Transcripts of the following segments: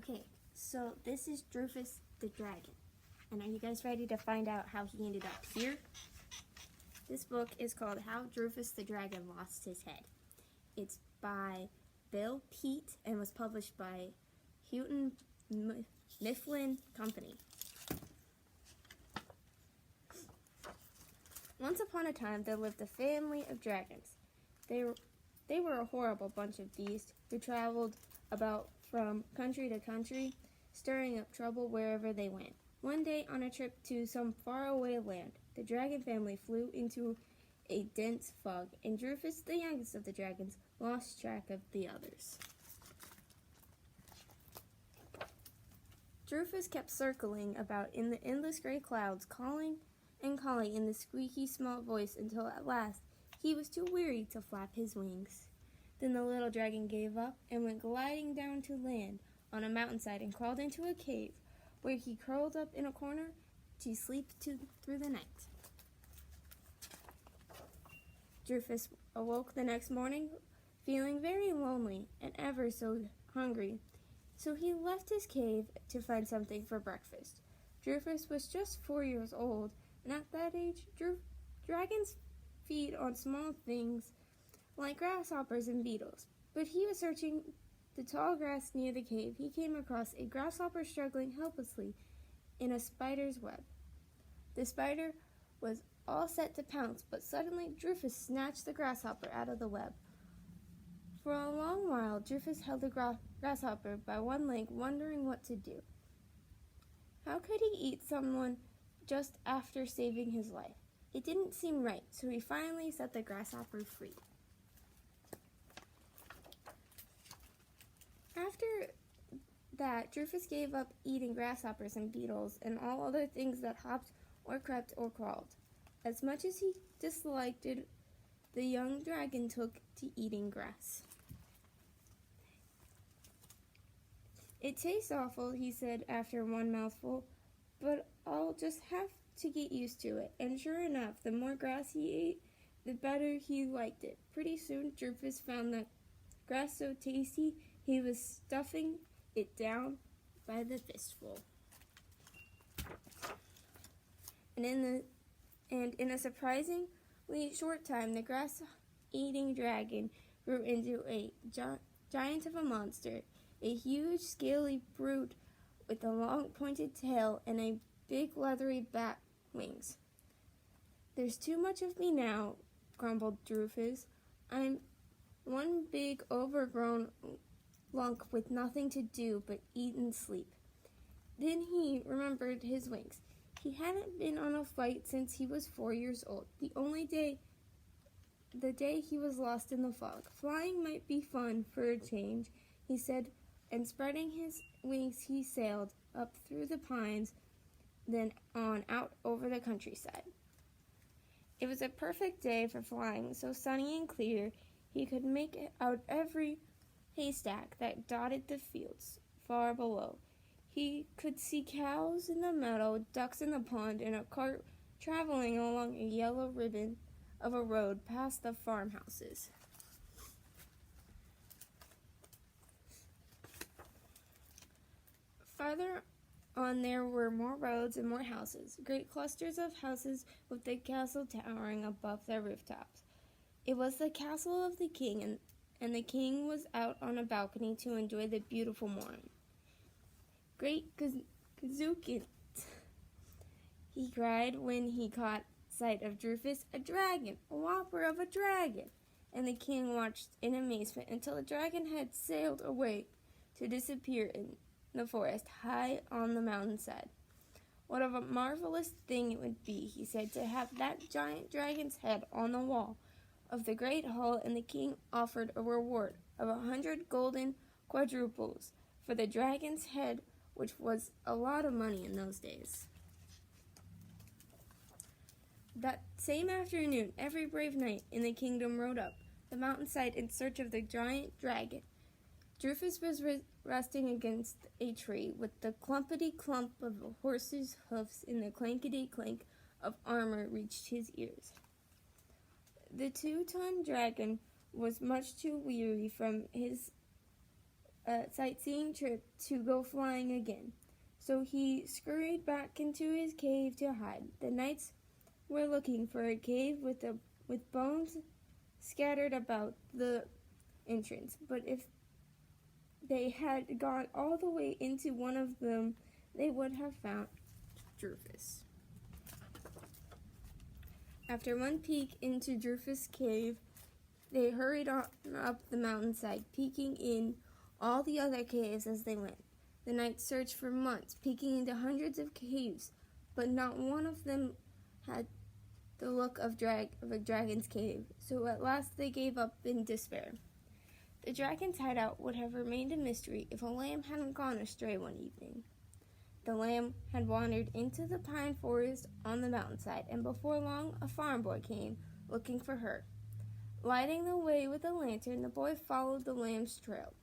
Okay, so this is Droofus the dragon. And are you guys ready to find out how he ended up here? This book is called How Droofus the Dragon Lost His Head. It's by Bill Peet and was published by Houghton Mifflin Company. Once upon a time, there lived a family of dragons. They were a horrible bunch of beasts who traveled about from country to country, stirring up trouble wherever they went. One day, on a trip to some faraway land, the dragon family flew into a dense fog, and Droofus, the youngest of the dragons, lost track of the others. Droofus kept circling about in the endless gray clouds, calling and calling in the squeaky small voice until at last he was too weary to flap his wings. Then the little dragon gave up and went gliding down to land on a mountainside and crawled into a cave, where he curled up in a corner to sleep through the night. Droofus awoke the next morning feeling very lonely and ever so hungry, so he left his cave to find something for breakfast. Droofus was just 4 years old, and at that age, dragons feed on small things like grasshoppers and beetles. But he was searching the tall grass near the cave. He came across a grasshopper struggling helplessly in a spider's web. The spider was all set to pounce, but suddenly Droofus snatched the grasshopper out of the web. For a long while, Droofus held the grasshopper by one leg, wondering what to do. How could he eat someone just after saving his life? It didn't seem right, so he finally set the grasshopper free. After that, Droofus gave up eating grasshoppers and beetles and all other things that hopped or crept or crawled. As much as he disliked it, the young dragon took to eating grass. "It tastes awful," he said after one mouthful, "but I'll just have to get used to it." And sure enough, the more grass he ate, the better he liked it. Pretty soon, Droofus found that grass so tasty he was stuffing it down by the fistful. And in a surprisingly short time, the grass-eating dragon grew into a giant of a monster, a huge scaly brute with a long pointed tail and a big leathery bat wings. "There's too much of me now," grumbled Droofus. "I'm one big overgrown lunk with nothing to do but eat and sleep." Then he remembered his wings. He hadn't been on a flight since he was 4 years old, the day he was lost in the fog. "Flying might be fun for a change," he said, and spreading his wings he sailed up through the pines, then on out over the countryside. It was a perfect day for flying, so sunny and clear he could make out every haystack that dotted the fields far below. He could see cows in the meadow, ducks in the pond, and a cart traveling along a yellow ribbon of a road past the farmhouses. Farther on there were more roads and more houses, great clusters of houses with the castle towering above their rooftops. It was the castle of the king, and the king was out on a balcony to enjoy the beautiful morning. "Great Gazookins," he cried when he caught sight of Droofus. "A dragon! A whopper of a dragon!" And the king watched in amazement until the dragon had sailed away to disappear in the forest high on the mountainside. "What a marvelous thing it would be," he said, "to have that giant dragon's head on the wall of the great hall," and the king offered a reward of 100 golden quadruples for the dragon's head, which was a lot of money in those days. That same afternoon, every brave knight in the kingdom rode up the mountainside in search of the giant dragon. Droofus was resting against a tree with the clumpity-clump of a horse's hoofs and the clankety-clank of armor reached his ears. The 2-ton dragon was much too weary from his a sightseeing trip to go flying again. So he scurried back into his cave to hide. The knights were looking for a cave with bones scattered about the entrance, but if they had gone all the way into one of them, they would have found Droofus. After one peek into Droofus' cave, they hurried on up the mountainside, peeking in all the other caves as they went. The knights searched for months, peeking into hundreds of caves, but not one of them had the look of a dragon's cave, so at last they gave up in despair. The dragon's hideout would have remained a mystery if a lamb hadn't gone astray one evening. The lamb had wandered into the pine forest on the mountainside, and before long a farm boy came, looking for her. Lighting the way with a lantern, the boy followed the lamb's trail.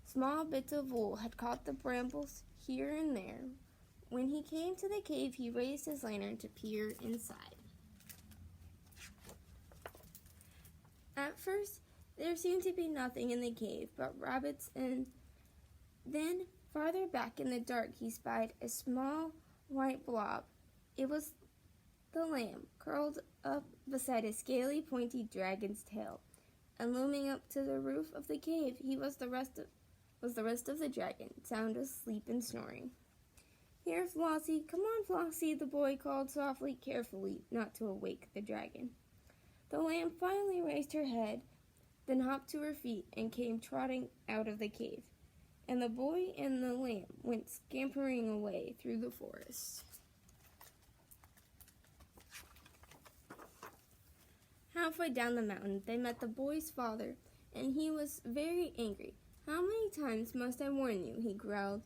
Small bits of wool had caught the brambles here and there. When he came to the cave, he raised his lantern to peer inside. At first, there seemed to be nothing in the cave but rabbits, and then farther back in the dark he spied a small white blob. It was the lamb, curled up beside a scaly, pointy dragon's tail, and looming up to the roof of the cave he was the rest of the dragon, sound asleep and snoring. "Here, Flossie, come on, Flossie," the boy called softly, carefully not to awake the dragon. The lamb finally raised her head, then hopped to her feet and came trotting out of the cave, and the boy and the lamb went scampering away through the forest. Halfway down the mountain, they met the boy's father, and he was very angry. "How many times must I warn you," he growled,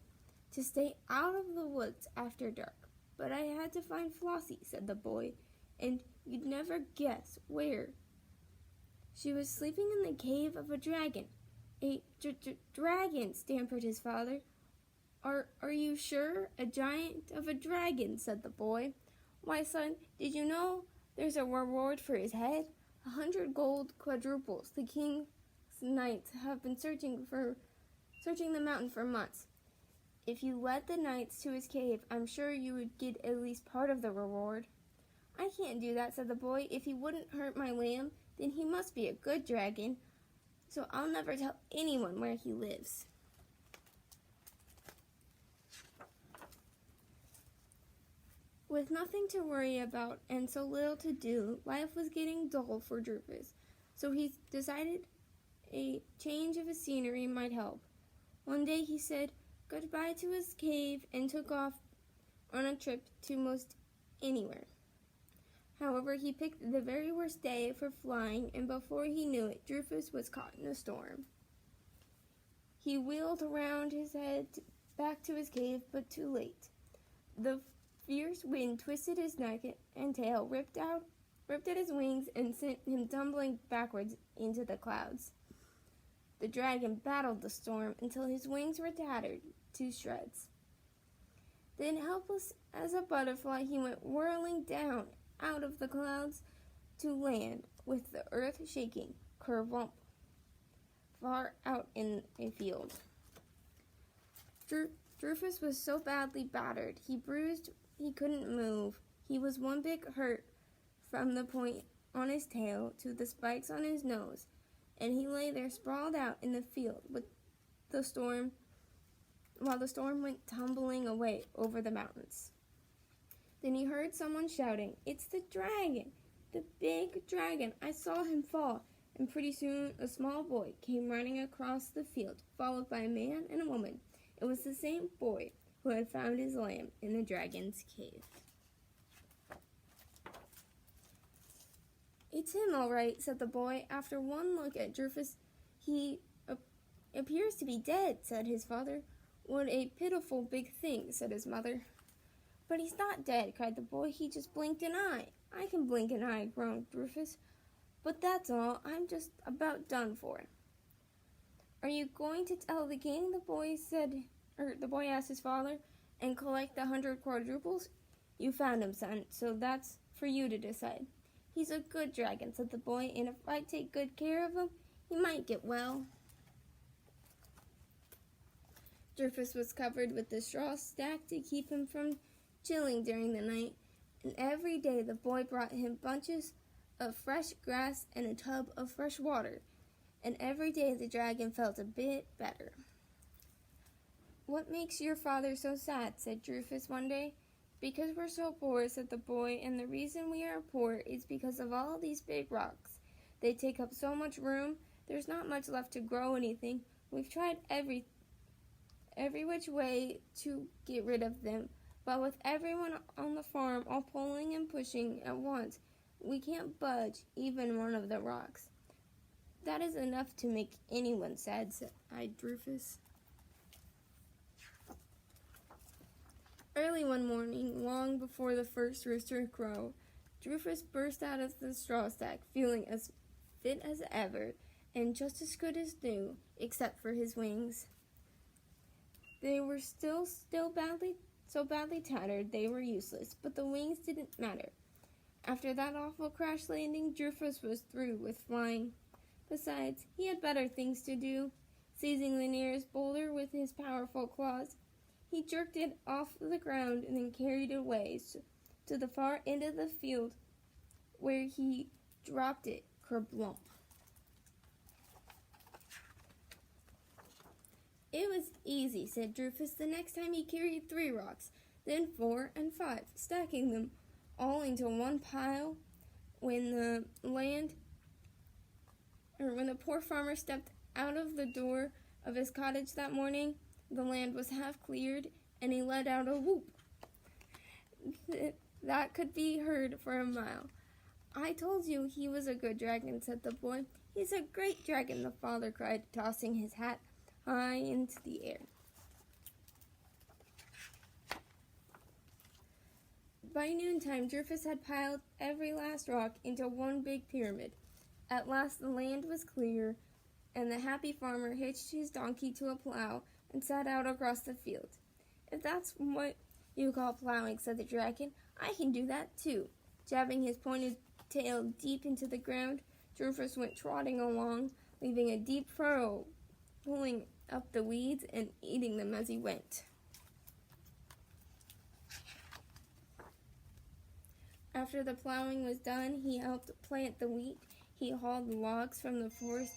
"to stay out of the woods after dark?" "But I had to find Flossie," said the boy, "and you'd never guess where. She was sleeping in the cave of a dragon." "A dragon," stammered his father. Are you sure? A giant of a dragon," said the boy. "Why, son, did you know there's a reward for his head? 100 gold quadruples. The king's knights have been searching the mountain for months. If you led the knights to his cave, I'm sure you would get at least part of the reward." "I can't do that," said the boy. "If he wouldn't hurt my lamb, then he must be a good dragon, so I'll never tell anyone where he lives." With nothing to worry about and so little to do, life was getting dull for Droofus, so he decided a change of scenery might help. One day he said goodbye to his cave and took off on a trip to most anywhere. However, he picked the very worst day for flying, and before he knew it, Droofus was caught in a storm. He wheeled around his head back to his cave, but too late. The fierce wind twisted his neck and tail, ripped at his wings, and sent him tumbling backwards into the clouds. The dragon battled the storm until his wings were tattered to shreds. Then, helpless as a butterfly, he went whirling down out of the clouds to land with the earth shaking, kerwump, far out in a field. Droofus was so badly battered, he couldn't move. He was one big hurt from the point on his tail to the spikes on his nose, and he lay there sprawled out in the field with the storm, while the storm went tumbling away over the mountains. Then he heard someone shouting, "It's the dragon! The big dragon! I saw him fall!" And pretty soon a small boy came running across the field, followed by a man and a woman. It was the same boy who had found his lamb in the dragon's cave. "It's him, all right," said the boy. After one look at Droofus, "He appears to be dead," said his father. "What a pitiful big thing," said his mother. "But he's not dead," cried the boy. "He just blinked an eye." "I can blink an eye," groaned Droofus. "But that's all. I'm just about done for." "Are you going to tell the king?" the boy asked his father, "and collect the 100 quadruples? You found him, son, so that's for you to decide." "He's a good dragon," said the boy, "and if I take good care of him, he might get well." Droofus was covered with a straw stack to keep him from chilling during the night, and every day the boy brought him bunches of fresh grass and a tub of fresh water, and every day the dragon felt a bit better. "What makes your father so sad?" said Droofus one day. "Because we're so poor," said the boy, "and the reason we are poor is because of all these big rocks. They take up so much room, there's not much left to grow anything. We've tried every which way to get rid of them, but with everyone on the farm all pulling and pushing at once, we can't budge even one of the rocks." "That is enough to make anyone sad," said Droofus. Early one morning, long before the first rooster crowed, Droofus burst out of the straw stack, feeling as fit as ever, and just as good as new, except for his wings. They were still so badly tattered they were useless, but the wings didn't matter. After that awful crash landing, Droofus was through with flying. Besides, he had better things to do. Seizing the nearest boulder with his powerful claws, he jerked it off the ground and then carried it away to the far end of the field, where he dropped it kerblump. "It was easy," said Droofus. "The next time he carried 3 rocks, then 4 and 5, stacking them all into one pile. When the poor farmer stepped out of the door of his cottage that morning, the land was half cleared, and he let out a whoop that could be heard for a mile. "I told you he was a good dragon," said the boy. "He's a great dragon," the father cried, tossing his hat high into the air. By noontime, Droofus had piled every last rock into one big pyramid. At last the land was clear, and the happy farmer hitched his donkey to a plow and set out across the field. "If that's what you call plowing," said the dragon, "I can do that too." Jabbing his pointed tail deep into the ground, Droofus went trotting along, leaving a deep furrow, pulling up the weeds and eating them as he went. After the plowing was done, he helped plant the wheat. He hauled logs from the forest,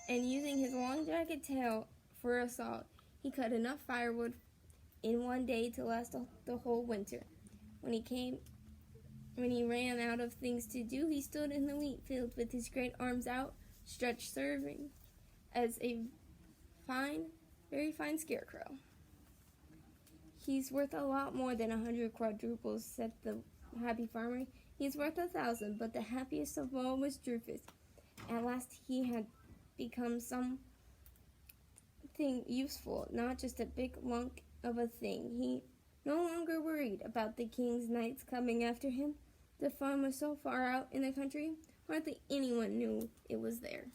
and using his long jagged tail for a saw, he cut enough firewood in one day to last the whole winter. When he ran out of things to do, he stood in the wheat field with his great arms outstretched, serving as a very fine scarecrow. "He's worth a lot more than 100 quadruples," said the happy farmer. "He's worth 1,000, but the happiest of all was Droofus. At last he had become something useful, not just a big lunk of a thing. He no longer worried about the king's knights coming after him. The farm was so far out in the country, hardly anyone knew it was there.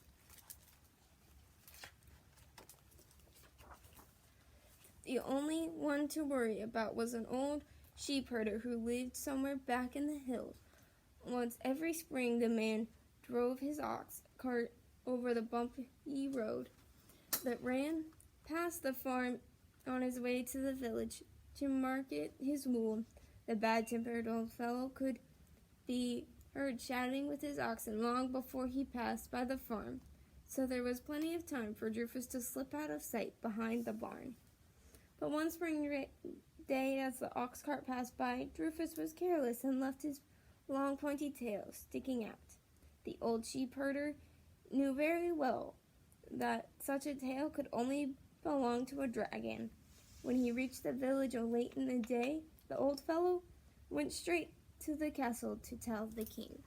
The only one to worry about was an old sheep herder who lived somewhere back in the hills. Once every spring the man drove his ox cart over the bumpy road that ran past the farm on his way to the village to market his wool. The bad-tempered old fellow could be heard shouting with his oxen long before he passed by the farm, so there was plenty of time for Droofus to slip out of sight behind the barn. But one spring day, as the ox cart passed by, Droofus was careless and left his long pointy tail sticking out. The old sheep herder knew very well that such a tail could only belong to a dragon. When he reached the village late in the day, the old fellow went straight to the castle to tell the king.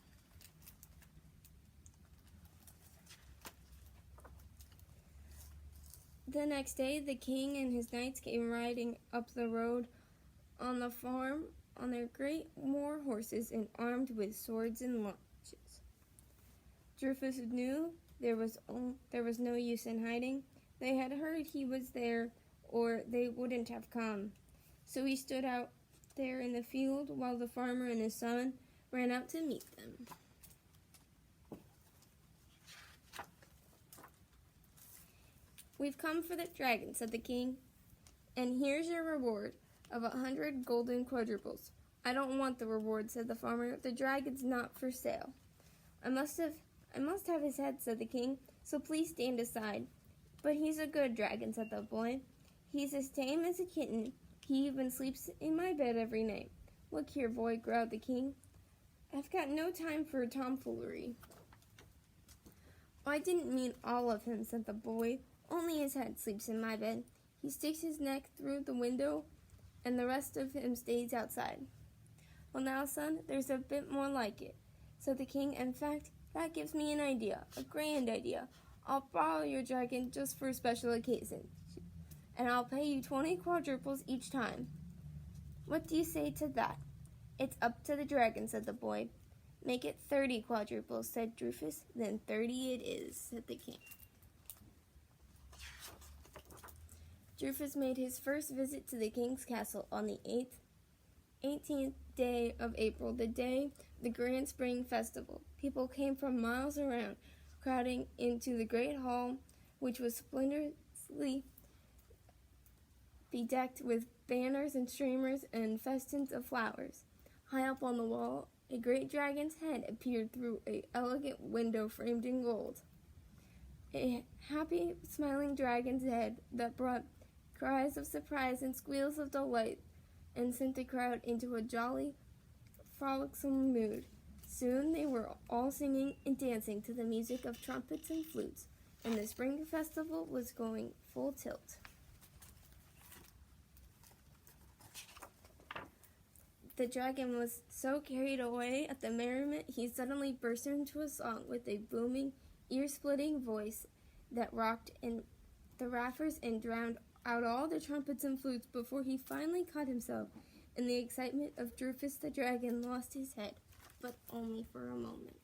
The next day, the king and his knights came riding up the road on the farm on their great war horses and armed with swords and launches. Droofus knew there was no use in hiding. They had heard he was there, or they wouldn't have come. So he stood out there in the field while the farmer and his son ran out to meet them. "We've come for the dragon," said the king. And here's your reward of 100 golden quadruples. I don't want the reward, said the farmer. The dragon's not for sale. I must have his head, said the king, so please stand aside. But he's a good dragon, said the boy. He's as tame as a kitten. He even sleeps in my bed every night. Look here, boy, growled the king. I've got no time for tomfoolery. I didn't mean all of him, said the boy. Only his head sleeps in my bed. He sticks his neck through the window, and the rest of him stays outside. Well now, son, there's a bit more like it, said the king. In fact, that gives me an idea, a grand idea. I'll borrow your dragon just for a special occasion, and I'll pay you 20 quadruples each time. What do you say to that? It's up to the dragon, said the boy. Make it 30 quadruples, said Droofus. Then 30 it is, said the king. Droofus made his first visit to the king's castle on the 18th day of April, the day of the grand spring festival. People came from miles around, crowding into the great hall, which was splendidly bedecked with banners and streamers and festoons of flowers. High up on the wall, a great dragon's head appeared through an elegant window framed in gold. A happy, smiling dragon's head that brought cries of surprise and squeals of delight and sent the crowd into a jolly, frolicsome mood. Soon they were all singing and dancing to the music of trumpets and flutes, and the spring festival was going full tilt. The dragon was so carried away at the merriment, he suddenly burst into a song with a booming, ear-splitting voice that rocked in the rafters and drowned out all the trumpets and flutes before he finally caught himself. In the excitement of Droofus the dragon lost his head, but only for a moment.